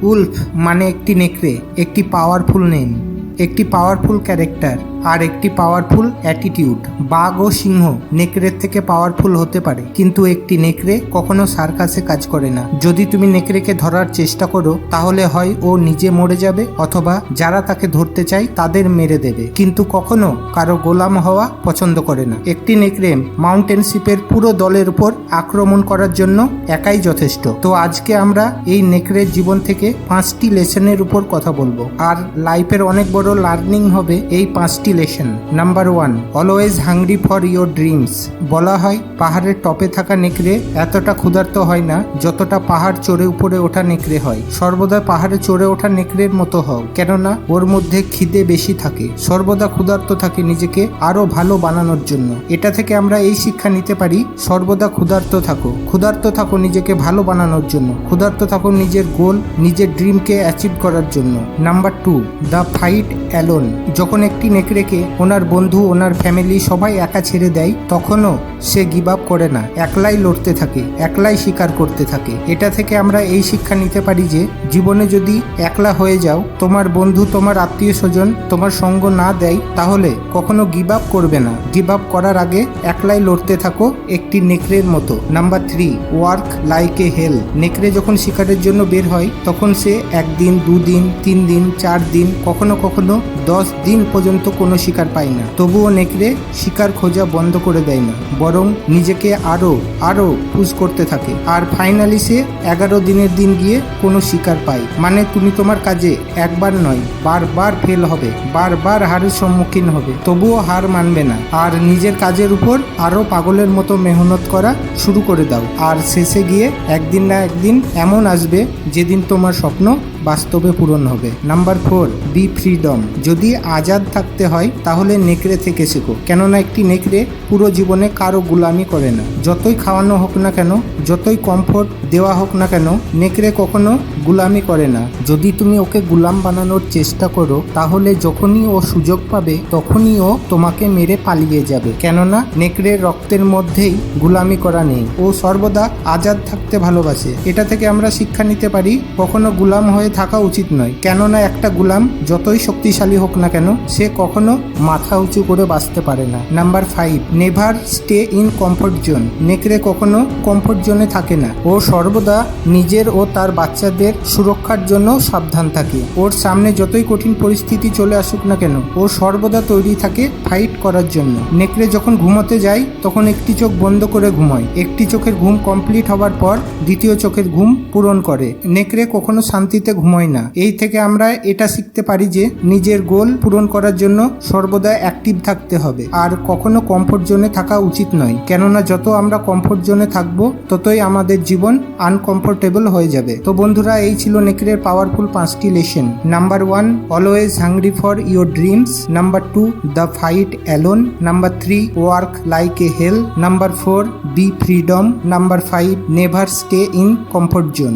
Wolf মানে একটি নেকড়ে, একটি পাওয়ারফুল নেম, একটি পাওয়ারফুল ক্যারেক্টার আর একটি পাওয়ারফুল অ্যাটিটিউড। বাঘ ও সিংহ নেকড়ের থেকে পাওয়ারফুল হতে পারে, কিন্তু একটি নেকড়ে কখনো সার্কাসে কাজ করে না। যদি তুমি নেকড়েকে ধরার চেষ্টা করো তাহলে হয় ও নিজে মরে যাবে অথবা যারা তাকে ধরতে চায় তাদের মেরে দেবে, কিন্তু কখনো কারো গোলাম হওয়া পছন্দ করে না। একটি নেকড়ে মাউন্টেনশিপের পুরো দলের উপর আক্রমণ করার জন্য একাই যথেষ্ট। তো আজকে আমরা এই নেকড়ের জীবন থেকে 5টি লেসনের উপর কথা বলবো, আর লাইফের অনেক বড় লার্নিং হবে এই 5টি lesson. Number 1, always hungry for your dreams. বলা হয় পাহাড়ের টপে থাকা নেকড়ে এতটা ক্ষুধার্ত হয় না যতটা পাহাড় চড়ে উপরে ওঠা নেকড়ে হয়। সর্বদা পাহাড়ে চড়ে ওঠা নেকড়ের মতো হও, কেননা ওর মধ্যে খিদে বেশি থাকে। সর্বদা ক্ষুধার্ত থাকে নিজেকে আরো ভালো বানানোর জন্য। এটা থেকে আমরা এই শিক্ষা নিতে পারি, সর্বদা ক্ষুধার্ত থাকো, ক্ষুধার্ত থাকো নিজেকে ভালো বানানোর জন্য, ক্ষুধার্ত থাকো নিজের গোল, নিজের ড্রিমকে অ্যাচিভ করার জন্য। Number 2, the fight alone. যখন একটি নেকড়েকে ওনার বন্ধু, ওনার ফ্যামিলি সবাই একা ছেড়ে দেয়, তখনও সে গিভ আপ করে না, একলাই লড়তে থাকে, একলাই শিকার করতে থাকে। এটা থেকে আমরা এই শিক্ষা নিতে পারি যে জীবনে যদি একলা হয়ে যাও, তোমার বন্ধু, তোমার আত্মীয় স্বজন তোমার সঙ্গ না দেয়, তাহলে কখনো গিভ আপ করবে না। গিভ আপ করার আগে একলাই লড়তে থাকো একটি নেকড়ের মতো। নাম্বার 3, ওয়ার্ক লাইক এ হেল। নেকড়ে যখন শিকারের জন্য বের হয় তখন সে 1 দিন, 2 দিন, 3 দিন, 4 দিন, কখনো কখনো 10 দিন পর্যন্ত কোনো শিকার পায় না। তবুও নেকড়ে শিকার খোঁজা বন্ধ করে দেয় না, বরং নিজেকে আরো পুশ করতে থাকে। আর ফাইনালি সে 11 দিনের দিন গিয়ে কোনো শিকার পায়। মানে তুমি তোমার কাজে একবার নয়, বারবার ফেল হবে, বারবার হারের সম্মুখীন হবে, তবুও হার মানবে না, আর নিজের কাজের উপর আরো পাগলের মতো মেহনত করা শুরু করে দাও। আর শেষে গিয়ে একদিন না একদিন এমন আসবে যেদিন তোমার স্বপ্ন বাস্তবে পূরণ হবে। Number 4, be freedom. যদি আজাদ থাকতে হয় তাহলে নেকড়ে থেকে শেখো, কেননা একটি নেকড়ে পুরো জীবনে কারো গুলামি করে না। যতই খাওয়ানো হোক না কেন, যতই কমফোর্ট দেওয়া হোক না কেন, নেকড়ে কখনো গুলামি করে না। যদি তুমি ওকে গুলাম বানানোর চেষ্টা করো তাহলে যখনই ও সুযোগ পাবে তখনই ও তোমাকে মেরে পালিয়ে যাবে, কেননা নেকড়ের রক্তের মধ্যেই গুলামি করা নেই। ও সর্বদা আজাদ থাকতে ভালোবাসে। এটা থেকে আমরা শিক্ষা নিতে পারি, কখনো গুলাম হয়ে থাকা উচিত নয়, কেননা একটা গুলাম যতই শক্তিশালী হোক না কেন সে কখনো মাথা উঁচু করে বাঁচতে পারে না। Number 5, never stay in comfort zone. নেকড়ে কখনো কমফোর্ট জোনে থাকে না, ও সর্বদা নিজের ও তার বাচ্চাদের সুরক্ষার জন্য সাবধান থাকে। ওর সামনে যতই কঠিন পরিস্থিতি চলে আসুক না কেন, ও সর্বদা তৈরি থাকে ফাইট করার জন্য। নেকড়ে যখন ঘুমোতে যায় তখন একটি চোখ বন্ধ করে ঘুমায়, একটি চোখের ঘুম কমপ্লিট হওয়ার পর দ্বিতীয় চোখের ঘুম পূরণ করে। নেকড়ে কখনো শান্তিতে ঘুমায় না। এই থেকে আমরা এটা শিখতে পারি যে নিজের গোল পূরণ করার জন্য সর্বদা অ্যাক্টিভ থাকতে হবে, আর কখনো কমফোর্ট জোনে থাকা উচিত নয়, কেননা যত আমরা কমফোর্ট জোনে থাকবো ততই আমাদের জীবন আনকমফোর্টেবল হয়ে যাবে। তো বন্ধুরা, এই ছিল নেকড়ের পাওয়ারফুল 5টি lesson. Number 1, always hungry for your dreams. Number 2, the fight alone. Number 3, work like a hell. Number 4, be freedom. Number 5, never stay in comfort zone.